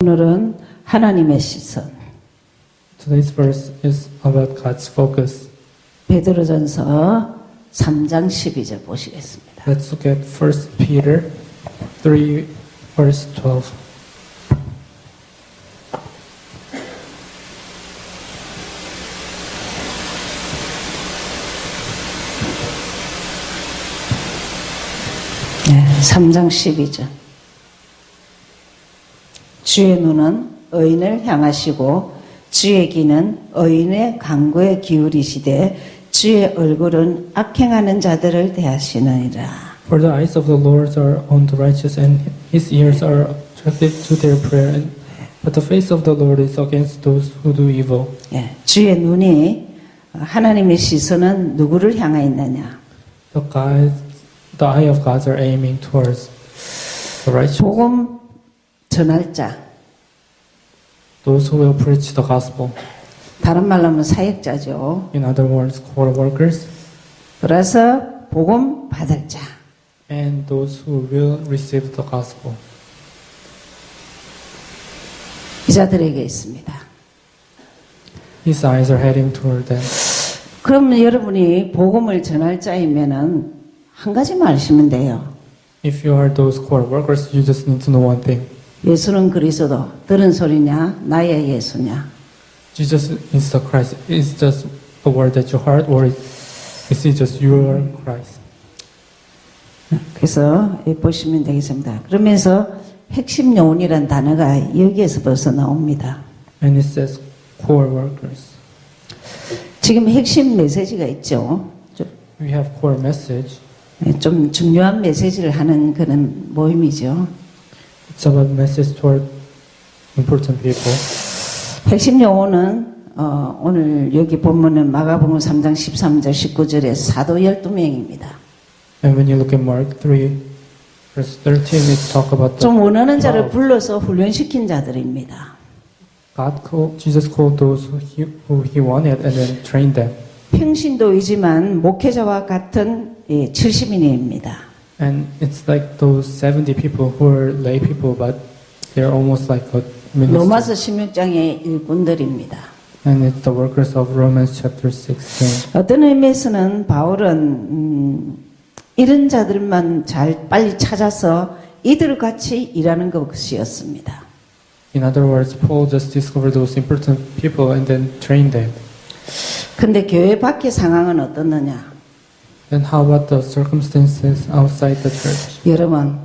오늘은 하나님의 시선. Today's verse is about God's focus. 베드로전서 3장 12절 보시겠습니다. Let's look at 1 Peter 3, verse 12. 네, 3장 12절. 주의 눈은 의인을 향하시고 주의 귀는 의인의 간구에 기울이시되 주의 얼굴은 악행하는 자들을 대하시느니라. For the eyes of the Lord are on the righteous, and his ears are attentive to their prayer. But the face of the Lord is against those who do evil. 예, 주의 눈이 하나님의 시선은 누구를 향해 있느냐? The eye of God are aiming towards the righteous. 복음 전할 자. Those who will preach the gospel. 다른 말로 하면 사역자죠. In other words, co-workers. 그래서 복음 받을 자. And those who will receive the gospel. 이 자들에게 있습니다. His eyes are heading toward them. 그러면 여러분이 복음을 전할 자이면은 한 가지만 아시면 돼요. If you are those co-workers, you just need to know one thing. 예수는 그리스도. 들은 소리냐? 나의 예수냐? Jesus is the Christ. Is just a word that you heard, or is it just your Christ? 그래서 보시면 되겠습니다. 그러면서 핵심 요원이라는 단어가 여기에서 벌써 나옵니다. And it says core workers. 지금 핵심 메시지가 있죠. We have core message. 좀 중요한 메시지를 하는 그런 모임이죠. It's about message toward important people. 핵심 용어는 오늘 여기 본문은 마가복음 3장 13절 19절에 사도 12명입니다. And when you look at Mark 3, verse 13, it talk about 좀 the 원하는 자를 12. 불러서 훈련시킨 자들입니다. Jesus called those who he wanted and then trained them. 평신도이지만 목회자와 같은 70인입니다. And it's like those 70 people who are lay people, but they're almost like a minister. 로마서 16장의 일꾼들입니다. And it's the workers of Romans chapter 16. 어떤 의미에서는 바울은 이런 자들만 잘 빨리 찾아서 이들 같이 일하는 것이었습니다. In other words, Paul just discovered those important people and then trained them. 근데 교회 밖의 상황은 어떻느냐? Then how about the circumstances outside the church? 여러분,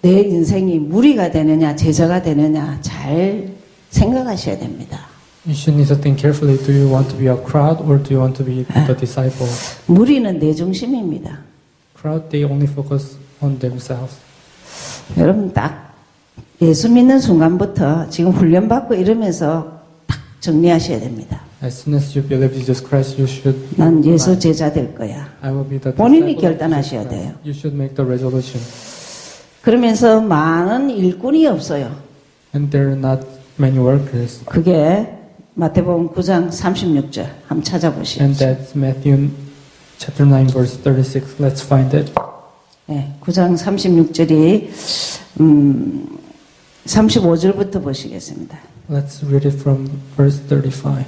내 인생이 무리가 되느냐, 제자가 되느냐 잘 생각하셔야 됩니다. You should need to think carefully. Do you want to be a crowd or do you want to be the disciple? 무리는 내 중심입니다. Crowd, they only focus on themselves. 여러분 딱 예수 믿는 순간부터 지금 훈련받고 이러면서 딱 정리하셔야 됩니다. As soon as you believe Jesus Christ, you should. 난 예수 제자 될 거야. I will be the 본인이 disciple of 결단하셔야 Jesus 돼요. Christ. You should make the resolution. 그러면서 많은 일꾼이 없어요. And there are not many workers. 그게 마태복음 9장 36절 한번 찾아보시죠. And that's Matthew chapter 9 verse 36. Let's find it. 네, 9장 36절이 35절부터 보시겠습니다. Let's read it from verse 35.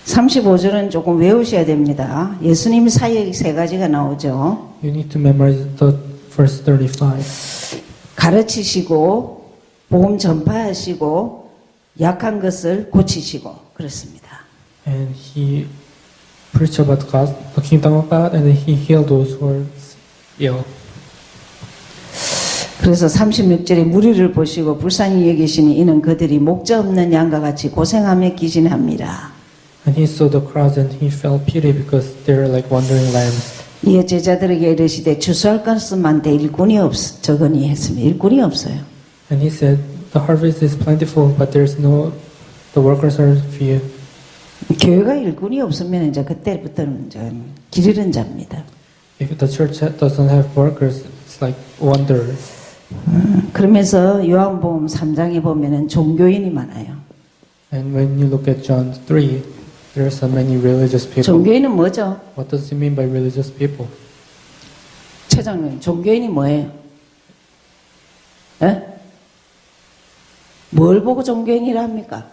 35절은 조금 외우셔야 됩니다. 예수님 사역이 세 가지가 나오죠. You need to memorize the verse 35. 가르치시고 복음 전파하시고 약한 것을 고치시고 그렇습니다. And he preached about God, the kingdom of God, and he healed those who were ill. 그래서 36절에 무리를 보시고 불쌍히 여기시니 이는 그들이 목자 없는 양과 같이 고생하며 기진합니다. And he saw the crowds and he felt pity because they were like wandering lambs. 이에 제자들에게 이르시되 주수할 것은 많되 일꾼이 적으니 했습니다. 일꾼이 없어요. And he said, the harvest is plentiful, but the workers are few. 교회가 일꾼이 없으면 이제 그때부터는 이제 길 잃은 자입니다. If the church doesn't have workers, it's like wanderers. 그러면서 요한복음 3장에 보면은 종교인이 많아요. And when you look at John 3, there are so many religious people. 종교인은 뭐죠? What does it mean by religious people? 최장님, 종교인이 뭐예요? 에? 뭘 보고 종교인이라 합니까?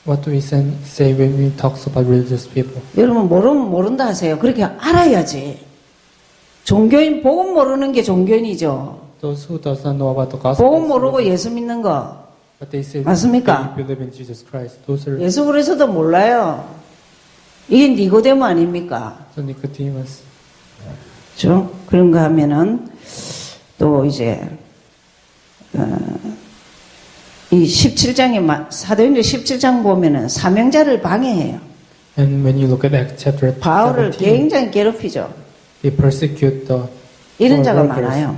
What do we say when we talk about religious people? 여러분 모르면 모른다 하세요. 그렇게 알아야지. 종교인 복음 모르는 게 종교인이죠. Those who does not know about the gospel, 복음 모르고 예수 믿는 거. but they say 맞습니까? they believe in Jesus Christ. Those are 예수 그리스도 몰라요. 이게 니고데모 아닙니까? the Nicodemus. 그렇죠? 그런가 하면은 또 이제 이 17장에 사도행전 17장 보면은 사명자를 방해해요. And when you look at Acts chapter 바울을 17, 굉장히 괴롭히죠. they persecute the 이런 자가 workers. 많아요.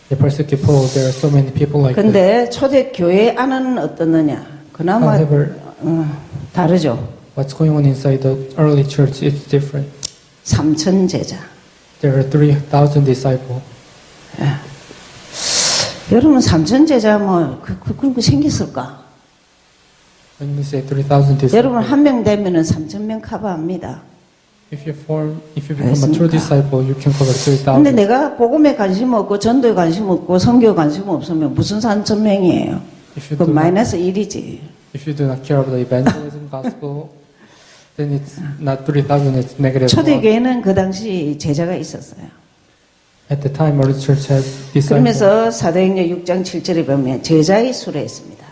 They persecute Paul. There are so many people like that. 근데 초대 교회 안은 어떻느냐? 그나마 However, 다르죠. what's going on inside the early church is different. 3천 제자. There are 3,000 disciples. 여러분 3천 제자 뭐 그런 거 생겼을까? When we say 3,000 disciples, 여러분 한 명 되면은 3천 명 커버합니다. if you become a true 알겠습니까? disciple, you can cover 근데 3,000. 내가 복음에 관심 없고 전도에 관심 없고 선교에 관심 없으면 무슨 3천 명이에요? If you 그 do not, 마이너스 1이지. if you do not care about the evangelism gospel, then it's not 3,000. It's negative 1. 초대교회는 그 당시 제자가 있었어요. At the time, early church had disciples. 그러면서 사도행전 6장 7절에 보면 제자의 수를 했습니다.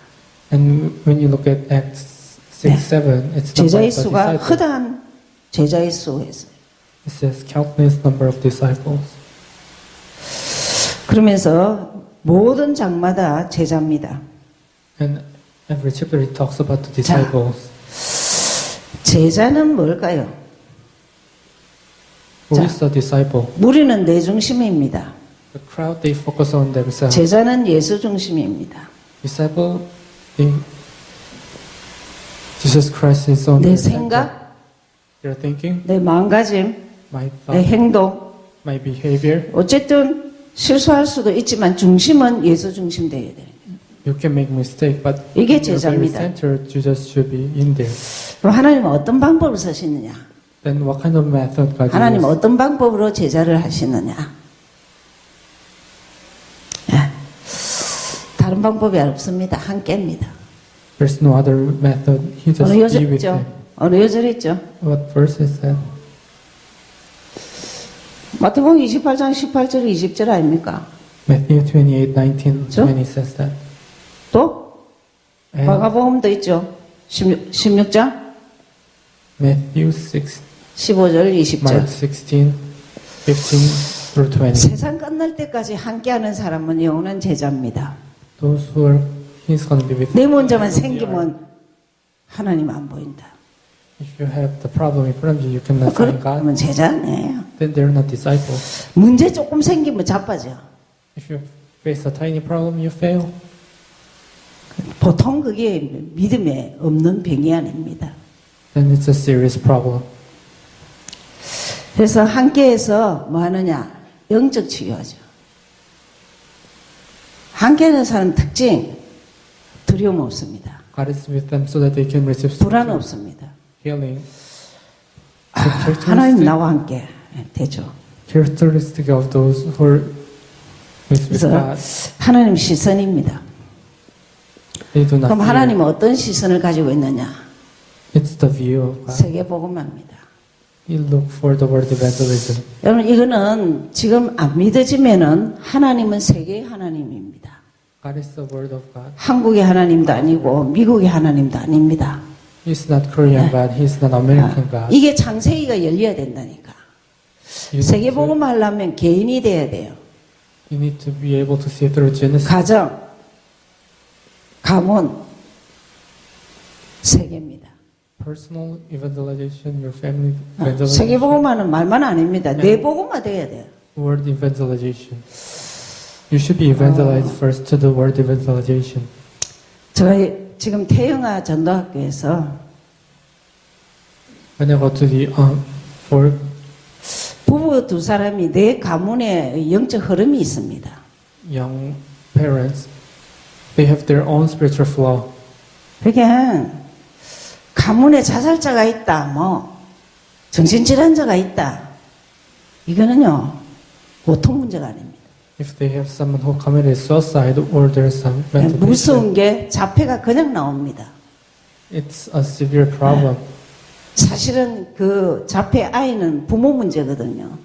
And when you look at Acts 6, 7, it's the 제자의 number of 수가 disciples. 허다한 제자의 수했어요. It says countless number of disciples. 그러면서 모든 장마다 제자입니다. And every chapter it talks about the disciples. 제자는 뭘까요? Who 자. is the disciple? 무리는 내 중심입니다. The crowd, they focus on themselves. 제자는 예수 중심입니다. Disciple, they, Jesus Christ is on 내 their center. 생각, Their thinking, 내 마음가짐, my 내 thought, 행동, my behavior. 어쨌든 실수할 수도 있지만 중심은 예수 중심 되어야 돼요. You can make mistake, but 이게 in your very 제자입니다. center, Jesus should be in there. 그럼 하나님은 어떤 방법을 쓰시느냐? Then what kind of method God 하나님은 uses? 어떤 방법으로 제자를 하시느냐? 예. 다른 방법이 없습니다. 함께입니다. There's no other method. He just 어느 be 요절 with 있죠? them. 어느 요절 있죠? What verse is that? 마태복음 28장 18절 20절 아닙니까? Matthew 28:19, 그렇죠? 20 says that. 또 And 마가복음도 있죠. 16장 Matthew 6, 15절 20절. Mark 16, 15 through 20. 세상 끝날 때까지 함께하는 사람은 영원한 제자입니다. Those who are, He's going to be with 내 you. 문제만 생기면 하나님 안 보인다. If you have the problem in front of you, you cannot find God. 그러면 제자 아니에요. Then they're not disciples. 문제 조금 생기면 자빠져. If you face a tiny problem, you fail. 보통 그게 믿음에 없는 병이 아닙니다. Then it's a serious problem. 그래서 함께해서 뭐 하느냐? 영적 치유하죠. 함께하는 사람 특징 두려움 없습니다. God is with them so that they can receive 불안 없습니다. healing. 하나님 나와 함께 되죠. Characteristic of those who are with 그래서 God. 하나님 시선입니다. They do not 그럼 fear. 하나님은 어떤 시선을 가지고 있느냐? It's the view of God. 세계복음화입니다. You look for the word evangelism. 여러분 이거는 지금 안 믿어지면은 하나님은 세계의 하나님입니다. God is the word of God. 한국의 하나님도 아니고 미국의 하나님도 아닙니다. He's not Korean God. He's not American God. 이게 창세기가 열려야 된다니까. You need 세계복음 하려면 개인이 돼야 돼요. You need to be able to see through Genesis. 가정, 가문, 세계입니다. Personal evangelization, your family evangelization. 세계복음화는 말만 아닙니다. 내 복음화 돼야 돼요. Word evangelization. You should be evangelized first to the word evangelization. 제가 지금 태영아 전도학교에서 When I go to the for 부부 두 사람이 내 가문에 영적 흐름이 있습니다. young parents, they have their own spiritual flow. 그러니까 가문에 자살자가 있다, 뭐 정신질환자가 있다. 이거는요 보통 문제가 아닙니다. if they have someone who committed suicide or there's some mental 무서운 patient, 게 자폐가 그냥 나옵니다. it's a severe problem. 사실은 그 자폐 아이는 부모 문제거든요.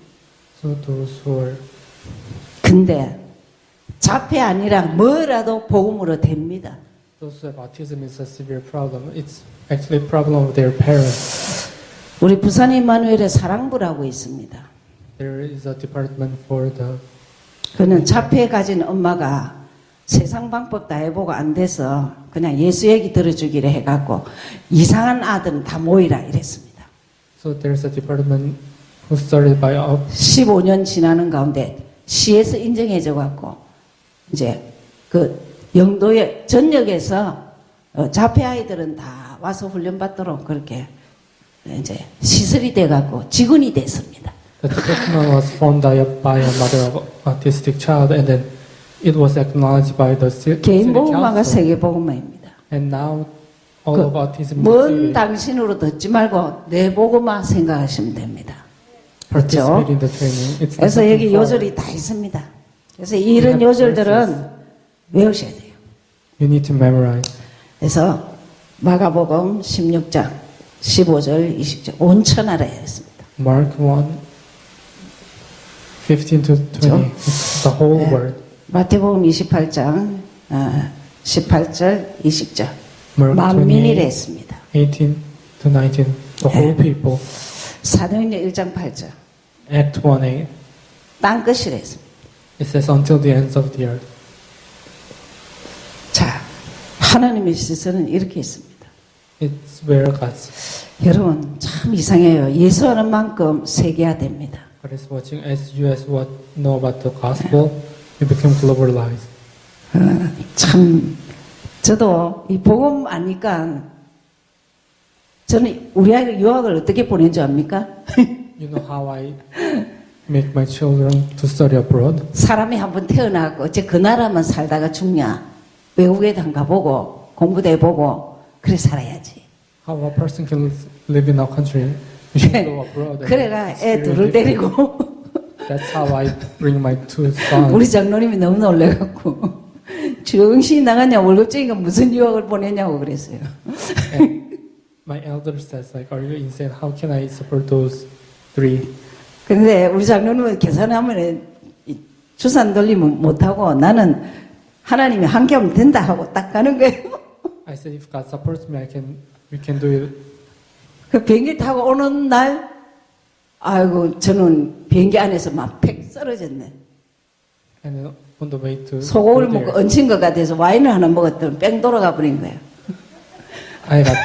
So those who are 근데 자폐 아니라 뭐라도 복음으로 됩니다. those who have autism is a severe problem. It's actually a problem of their parents. 우리 부산 임마누엘에 사랑부라고 있습니다. There is a department for the 그는 자폐 가진 엄마가 세상 방법 다 해보고 안 돼서 그냥 예수 얘기 들어주기로 해갖고 이상한 아들은 다 모이라 이랬습니다. so there's a department who started by 15년 지나는 가운데 시에서 인정해줘 갖고 이제 그 영도에 전역에서 자폐 아이들은 다 와서 훈련 받도록 그렇게 이제 시설이 돼 갖고 직원이 됐습니다. the department was formed by a mother of autistic child, and then it was acknowledged by the city 개인 복음화가 council. 세계 복음화입니다. And now all of autism 먼 is 당신으로 듣지 말고 내 복음화 생각하시면 됩니다. participate in the training. It's not 그래서 여기 something far. 요절이 다 있습니다. 그래서 이런 요절들은 외우셔야 돼요. You need to memorize. 그래서 마가복음 16장 15절 20절 온천하라 했습니다. Mark 1, 15 to 20. It's the whole 네. word. 마태복음 28장 18절 20절 Mark 만민이라 28, 했습니다. 18 to 19. The whole people. 사도행전 1장 8절 Act 1, 8. 땅 끝이라 했습니다. It says until the ends of the earth. 자, 하나님의 시선은 이렇게 있습니다. It's where God's 여러분 참 이상해요. 예수하는 만큼 세계화됩니다. God is watching. As you know about the gospel, you become globalized. 참 저도 이 복음 아니까 저는 우리 아이를 유학을 어떻게 보낸 줄 압니까? You know how I make my children to study abroad? 사람이 한번 태어나고 어째 그 나라만 살다가 죽냐? 외국에도 한 가보고 공부도 해보고 그래 살아야지. How a person can live in our country, you should go abroad. and 그래가 애 experience 둘을 it. 데리고 That's how I bring my two sons. 우리 장로님이 너무 놀래갖고 정신이 나갔냐 월급쟁이가 무슨 유학을 보내냐고 그랬어요. And my elder says, like, are you insane? How can I support those three? 근데 우리 장로님은 계산하면 주산 돌리면 못하고 나는 하나님이 함께 하면 된다 하고 딱 가는 거예요. I said, if God supports me, we can do it. 그 비행기 타고 오는 날, 아이고, 저는 비행기 안에서 막 팩 쓰러졌네. And then on the way to 소고기를 go there, 먹고 얹힌 것 같아서 와인을 하나 먹었더니 뺑 돌아가 버린 거예요. I got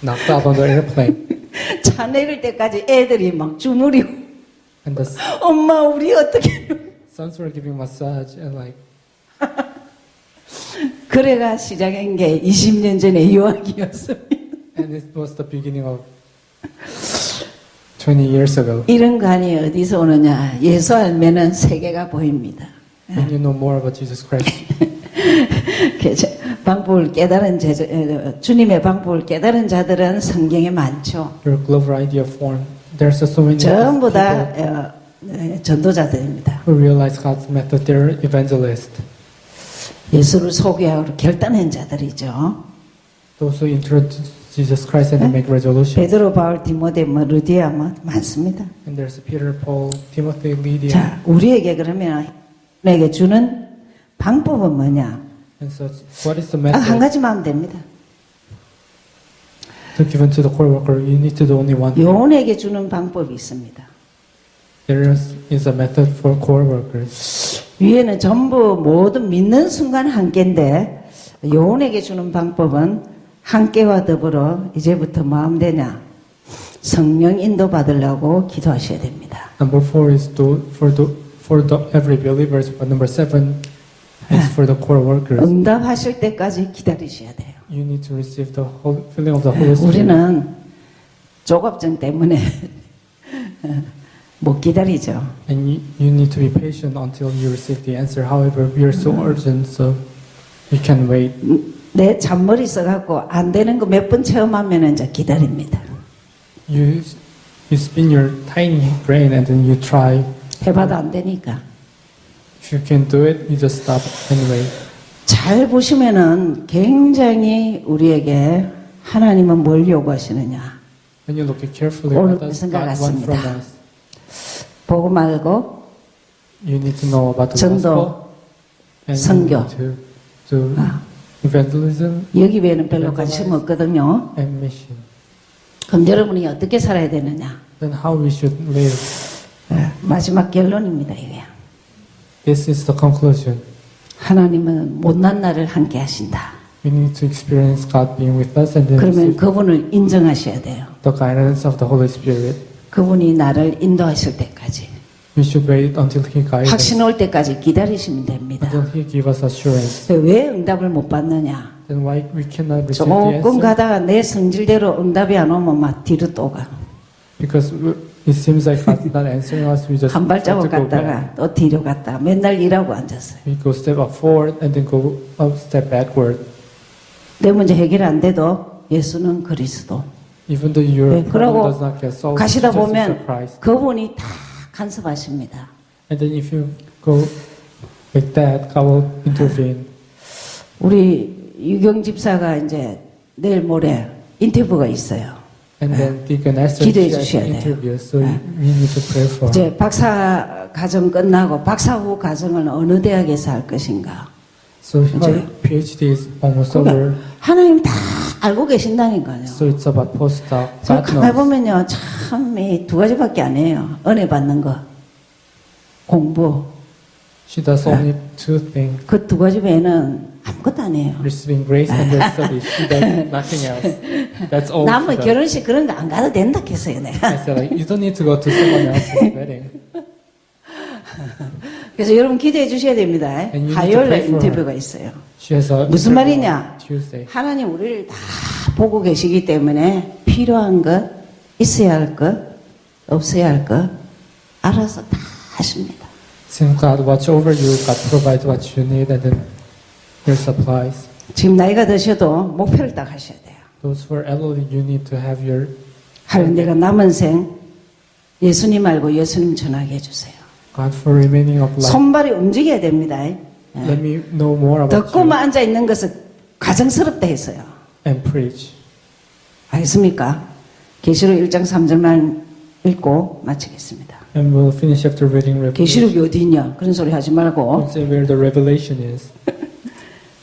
knocked out on the airplane. 차 내릴 때까지 애들이 막 주무리고, And the 엄마, 우리 어떻게. sons were giving massage and like, 그래가 시작한 게 20년 전에 유학이었습니다. and it was the beginning of 20 years ago. 이런 간이 어디서 오느냐. 예수 알면은 세계가 보입니다. When you know more about Jesus Christ, 방법을 깨달은 주님의 방법을 깨달은 자들은 성경에 많죠. your global idea form. There's so many 전부 people 다 전도자들입니다. who realize God's method. They're evangelists. 예수를 소개하고 결단한 자들이죠. Those who introduce Jesus Christ and they make resolutions. 베드로, 바울, 디모데, 루디아 많습니다. And there's Peter, Paul, Timothy, Lydia. 자, 우리에게 그러면 내게 주는 방법은 뭐냐? And so, what is the 한 method 가지만 하면 됩니다. to given to the core worker? You need to do only one thing. 요원에게 주는 방법이 있습니다. There is a method for core workers. 위에는 전부 모든 믿는 순간 한계인데 요원에게 주는 방법은 한계와 더불어 이제부터 마음 되냐 성령 인도 받으려고 기도하셔야 됩니다. Number 4 is for the every believers. But number 7 is for the core workers. 응답하실 때까지 기다리셔야 돼요. You need to receive the whole filling of the Holy Spirit. 우리는 조급증 때문에 못 기다리죠. And you need to be patient until you receive the answer. However, we are so urgent, so we can wait. 내 잔머리 써갖고 안 되는 거 몇 번 체험하면 이제 기다립니다. You spin your tiny brain and then you try. 해봐도 안 되니까. If you can do it, you just stop anyway. 잘 보시면은 굉장히 우리에게 하나님은 뭘 요구하시느냐. When you look carefully, 오늘 what does 말씀 God want from 같습니다. us? 보고 말고 You need to know about the 전도, gospel and 선교. you need to do evangelism 여기 외에는 별로 관심 없거든요. and mission. 그럼 여러분이 어떻게 살아야 되느냐. Then how we should live. 마지막 결론입니다. 이게. This is the conclusion. 하나님은 못난 날을 함께 하신다. We need to experience God being with us and then 그러면 receive 그분을 인정하셔야 돼요. the guidance of the Holy Spirit. 그분이 나를 인도하실 때까지. We should wait until He guides us, 확신 올 때까지 기다리시면 됩니다. until He gives us assurance. 왜 응답을 못 받느냐? Then why we cannot receive the 조금 answer? 가다가 내 성질대로 응답이 안 오면 막 뒤로 또 가. Because it seems like God's not answering us. We just 한 have to 발자국 go back. 갔다가 또 뒤로 갔다가 맨날 일하고 앉았어요. We go step up forward and then go up step backward. 내 문제 해결 안 돼도 예수는 그리스도. Even though your 네, problem 그러고 does not get solved, 가시다 Jesus is 보면 Christ. 그분이 다 간섭하십니다. And then if you go like that, God will intervene. 우리 유경 집사가 이제 내일 모레 인터뷰가 있어요. And then Deacon Esther 기도해 she has 주셔야 an 돼요. interview, so we need to pray for her. 이제 박사 과정 끝나고 박사 후 과정을 어느 대학에서 할 것인가. So her PhD is almost over. 그러니까 하나님 다 알고 계신다니까요. So it's about postdoc. 저 God 가만히 knows. 보면요, 참 이 두 가지밖에 안 해요. 은혜 받는 거, 공부. She does only two things: 그 두 가지 외에는 아무것도 안 해요. receiving grace and then study. She does nothing else. That's all. 남은 She does. 결혼식 그런 거 안 가도 된다 했어요, 내가. I said, like, you don't need to go to someone else's wedding. 그래서 여러분 기대해 주셔야 됩니다. And you need to 화요일에 pray for 인터뷰가 있어요. She has a 무슨 interview 말이냐? on Tuesday. 하나님 우리를 다 보고 계시기 때문에 필요한 것, 있어야 할 것, 없어야 할 것, 알아서 다 하십니다. Since God watch over you, God provides what you need and then your supplies. 지금 나이가 드셔도 목표를 딱 하셔야 돼요. Those who are elderly, you need to have your 하루는 내가 남은 생 예수님 알고 예수님 전하게 해주세요. God for remaining of life. 손발이 움직여야 됩니다. Let me know more about you 듣고만 앉아 있는 것은 가정스럽다 했어요. and preach. 알겠습니까? 계시록 1장 3절만 읽고 마치겠습니다. And we'll finish after reading Revelation. 계시록이 어디 있냐? 그런 소리 하지 말고 Don't say where the revelation is.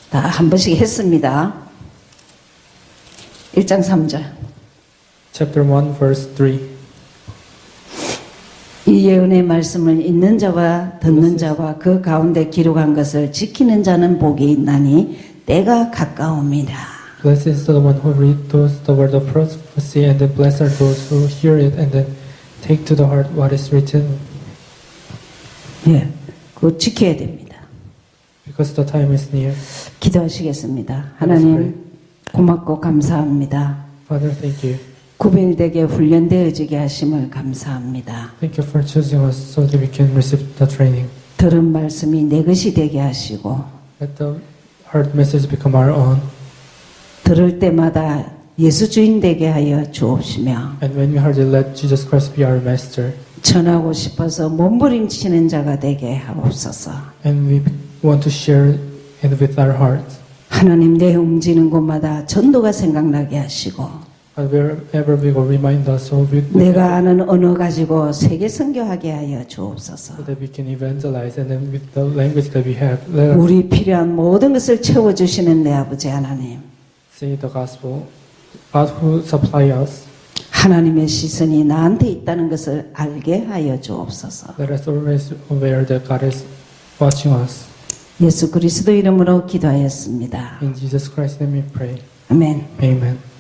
다 한 번씩 했습니다. 1장 3절. Chapter 1, verse 3. 이 예언의 말씀을 읽는 자와 듣는 자와 그 가운데 기록한 것을 지키는 자는 복이 있나니 때가 가까움이라. Blessed is the one who reads the word of prophecy, and then blessed are those who hear it and then take to the heart what is written, 예, 그거 지켜야 됩니다. because the time is near. 기도하시겠습니다. 하나님 고맙고 감사합니다. Father, thank you. 구별되게 훈련되어지게 하심을 감사합니다. Thank you for choosing us so that we can receive the training. 들은 말씀이 내 것이 되게 하시고 Let the heart message become our own. 들을 때마다 예수 주인 되게 하여 주옵시며 And when we heard it, let Jesus Christ be our master. 전하고 싶어서 몸부림치는 자가 되게 하옵소서. And we want to share it with our hearts. 하나님 내 움직이는 곳마다 전도가 생각나게 하시고 And wherever we go, remind us so 내가 아는 언어 가지고 세계 선교하게 하여 주옵소서. so that we can evangelize. And then with the language that we have, let us 우리 필요한 모든 것을 채워주시는 내 아버지 하나님. say the gospel. God who supply us, 하나님의 시선이 나한테 있다는 것을 알게 하여 주옵소서. let us always aware that God is watching us. 예수 그리스도 이름으로 기도하였습니다. In Jesus Christ's name we pray. 아멘. Amen.